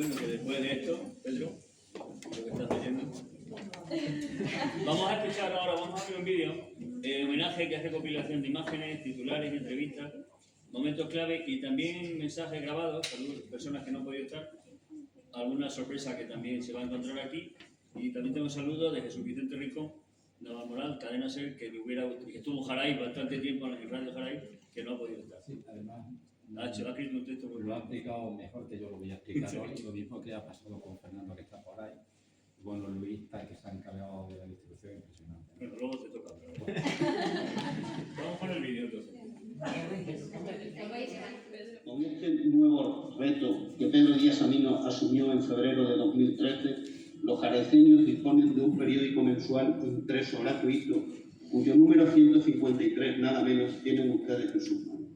bueno, que después de esto, Pedro, lo que estás leyendo, vamos a escuchar ahora, vamos a ver un vídeo, homenaje que es recopilación de imágenes, titulares, entrevistas, momentos clave y también mensajes grabados, saludos, personas que no han podido estar, alguna sorpresa que también se va a encontrar aquí. Y también tengo saludos de Jesús Vicente Rincón, Navalmoral, Cadena SER, que estuvo Jaray bastante tiempo en Radio Jaray, que no ha podido estar. Sí, además ha escrito un texto muy lo ha explicado mejor que yo lo voy a explicar hoy, lo mismo que ha pasado con Fernando, que está por ahí. Bueno, Luis, que se ha encargado de la distribución, impresionante. Bueno, luego te toca, pero bueno. Vamos con el vídeo entonces. Con este nuevo reto que Pedro Díaz Amino asumió en febrero de 2013, los jareceños disponen de un periódico mensual impreso gratuito, cuyo número 153, nada menos, tienen ustedes en sus manos.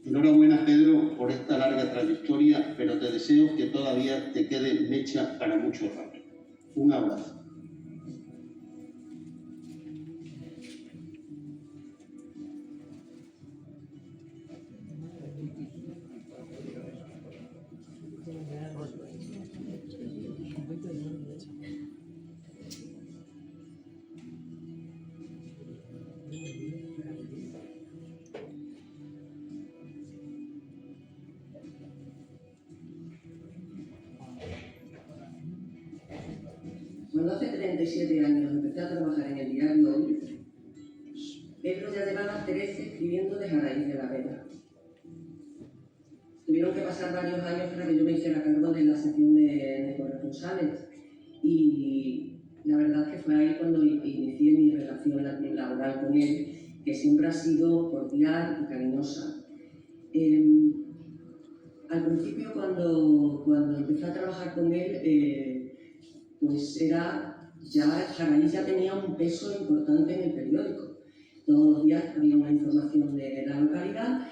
Enhorabuena, Pedro, por esta larga trayectoria, pero te deseo que todavía te quede mecha para mucho rato. Un abrazo. Cuando hace 37 años empecé a trabajar en el diario Hoy, Pedro ya llevaba 13 escribiendo desde a raíz de la veda. Tuvieron que pasar varios años para que yo me hiciera cargo de la sección de corresponsales y la verdad que fue ahí cuando inicié mi relación laboral con él, que siempre ha sido cordial y cariñosa. Al principio, cuando empecé a trabajar con él, pues Jaray ya tenía un peso importante en el periódico. Todos los días había una información de la localidad,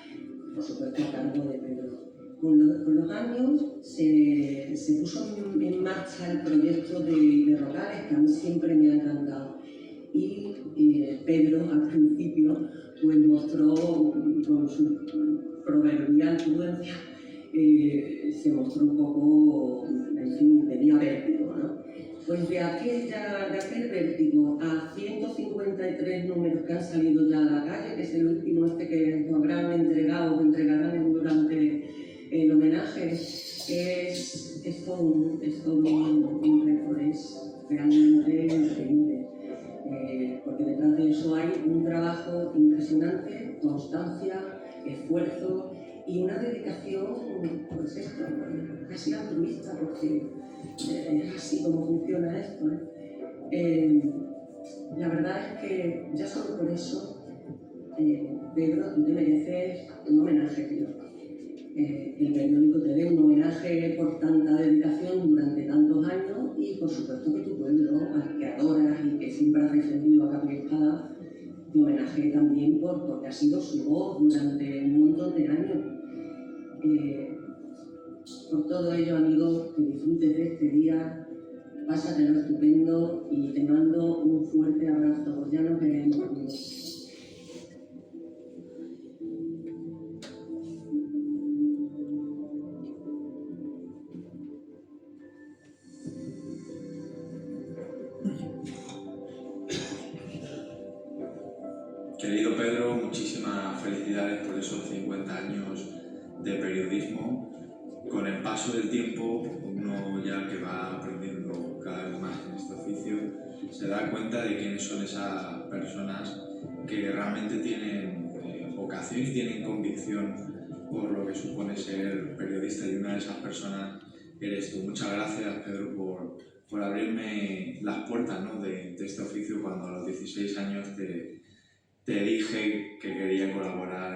por supuesto a cargo de Pedro. Con los años se puso en marcha el proyecto de Rocales, que a mí siempre me ha encantado. Y Pedro, al principio, pues mostró con su proverbial prudencia, se mostró un poco, en fin, tenía vértigo, ¿no? Pues de aquel vértigo a 153 números que han salido ya a la calle, que es el último que habrán entregado, que entregarán durante el homenaje, es todo un récord, es realmente increíble. Porque detrás de eso hay un trabajo impresionante, constancia, esfuerzo y una dedicación, pues esto, casi altruista, porque es así como funciona esto. La verdad es que ya solo por eso, Pedro, tú te mereces un homenaje, tío. El periódico te dé un homenaje por tanta dedicación durante tantos años y por supuesto que tu pueblo, al que adoras y que siempre has defendido a capa y espada, te homenaje también porque ha sido su voz durante un montón de años. Por todo ello, amigos, que disfrutes de este día, pásatelo estupendo y te mando un fuerte abrazo, pues ya nos veremos. Querido Pedro, muchísimas felicidades por esos 50 años de periodismo. Con el paso del tiempo, uno ya que va aprendiendo cada vez más en este oficio, se da cuenta de quiénes son esas personas que realmente tienen vocación y tienen convicción por lo que supone ser periodista, y una de esas personas eres tú. Muchas gracias, Pedro, por abrirme las puertas, ¿no?, de este oficio cuando a los 16 años te dije que quería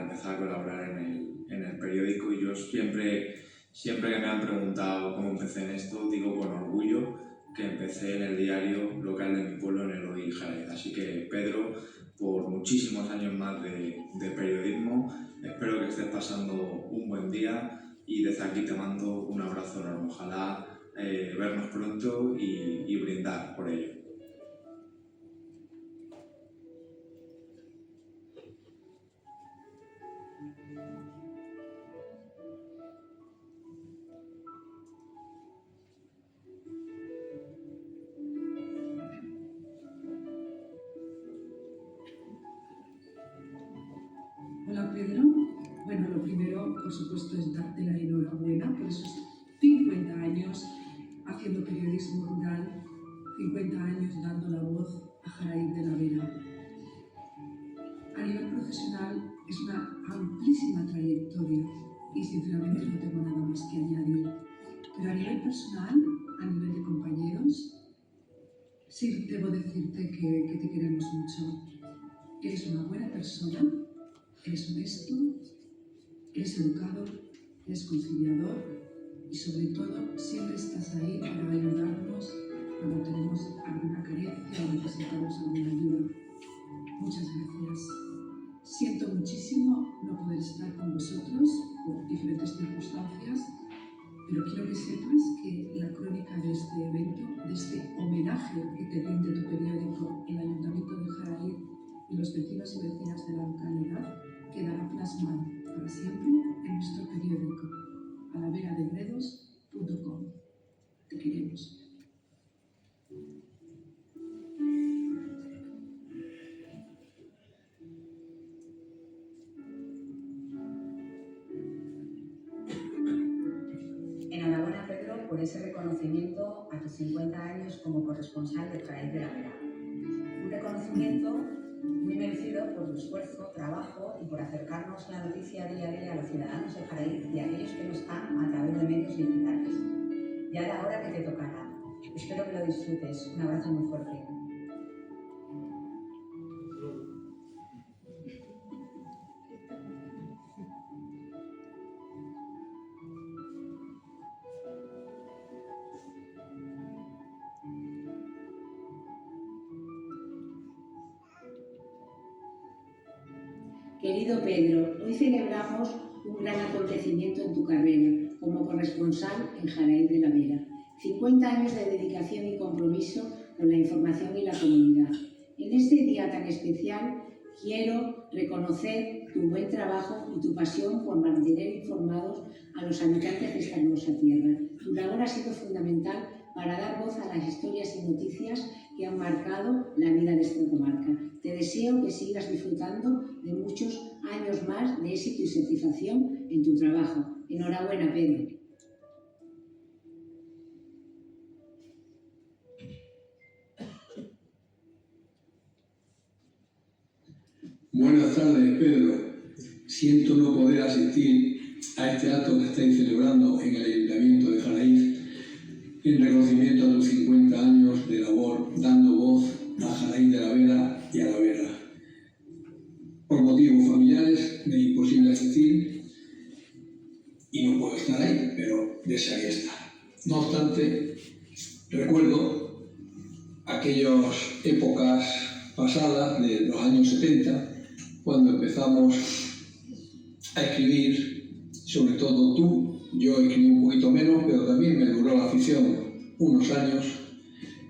empezar a colaborar en el periódico, y yo siempre que me han preguntado cómo empecé en esto, digo con orgullo que empecé en el diario local de mi pueblo, en el Hoy Jaray. Así que, Pedro, por muchísimos años más de periodismo, espero que estés pasando un buen día y desde aquí te mando un abrazo enorme. Ojalá vernos pronto y brindar por ello. por supuesto, es darte la enhorabuena por esos 50 años haciendo periodismo rural, 50 años dando la voz a Jaraíz de la Vera. A nivel profesional es una amplísima trayectoria y sinceramente no tengo nada más que añadir. Pero a nivel personal, a nivel de compañeros, sí debo decirte que te queremos mucho. Eres una buena persona, eres honesto, eres educado, eres conciliador y sobre todo siempre estás ahí para ayudarnos cuando tenemos alguna carencia o necesitamos alguna ayuda. Muchas gracias. Siento muchísimo no poder estar con vosotros por diferentes circunstancias, pero quiero que sepas que la crónica de este evento, de este homenaje que te rinde tu periódico, el Ayuntamiento de Jaraíz y los vecinos y vecinas de la localidad, quedará plasmado para siempre en nuestro periódico, alaveradebredos.com. Te queremos. Enhorabuena, Pedro, por ese reconocimiento a tus 50 años como corresponsal de Jaraíz de la Vera. Un reconocimiento muy merecido por tu esfuerzo, trabajo y por acercarnos la noticia día a día a los ciudadanos de Jaraíz y a aquellos que no están a través de medios digitales. Ya era hora que te tocara. Espero que lo disfrutes. Un abrazo muy fuerte. Querido Pedro, hoy celebramos un gran acontecimiento en tu carrera como corresponsal en Jaraíz de la Vera. 50 años de dedicación y compromiso con la información y la comunidad. En este día tan especial quiero reconocer tu buen trabajo y tu pasión por mantener informados a los habitantes de esta hermosa tierra. Tu labor ha sido fundamental para dar voz a las historias y noticias que han marcado la vida de esta comarca. Te deseo que sigas disfrutando de muchos años más de éxito y satisfacción en tu trabajo. Enhorabuena, Pedro. Buenas tardes, Pedro. Siento no poder asistir a este acto que estáis celebrando en el Ayuntamiento de Jaraíz en reconocimiento a tus 50 años de labor dando voz a Jaraíz de la Vera y a la Vera. Por motivos familiares me es imposible asistir y no puedo estar ahí, pero desearía estar. No obstante, recuerdo aquellas épocas pasadas de los años 70, cuando empezamos a escribir, sobre todo tú. Yo escribí un poquito menos, pero también me duró la afición unos años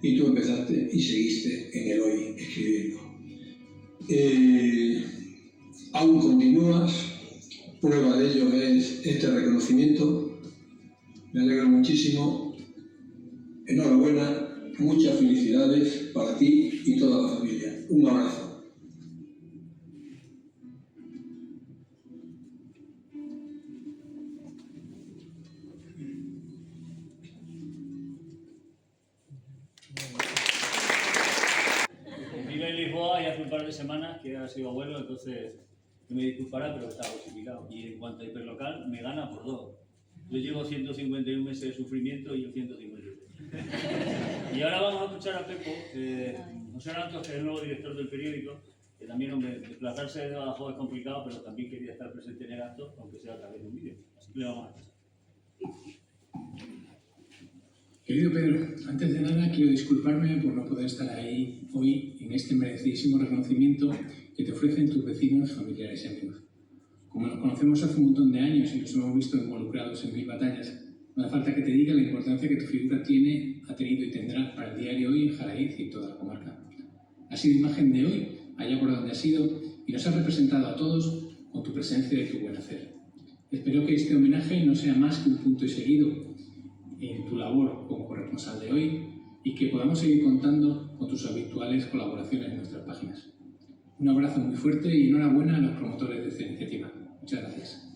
y tú empezaste y seguiste en el hoy escribiendo. Aún continúas, prueba de ello es este reconocimiento. Me alegro muchísimo. Enhorabuena, muchas felicidades para ti y toda la familia. Un abrazo. Vive en Lisboa y hace un par de semanas que ha sido abuelo, entonces me disculpará, pero está jubilado. Y en cuanto a hiperlocal, me gana por 2. Yo llevo 151 meses de sufrimiento y él 153. Y ahora vamos a escuchar a Pepo, José Rantos, que es el nuevo director del periódico, que también, hombre, desplazarse de abajo es complicado, pero también quería estar presente en el acto, aunque sea a través de un vídeo. Así que le vamos a pasar. Querido Pedro, antes de nada quiero disculparme por no poder estar ahí hoy en este merecidísimo reconocimiento que te ofrecen tus vecinos, familiares y amigos. Como nos conocemos hace un montón de años y nos hemos visto involucrados en 1000 batallas, no hace falta que te diga la importancia que tu figura ha tenido y tendrá para el día de hoy en Jaraíz y toda la comarca. Has sido imagen de hoy, allá por donde has ido, y nos has representado a todos con tu presencia y tu buen hacer. Espero que este homenaje no sea más que un punto y seguido en tu labor como corresponsal de hoy y que podamos seguir contando con tus habituales colaboraciones en nuestras páginas. Un abrazo muy fuerte y enhorabuena a los promotores de esta iniciativa. Muchas gracias.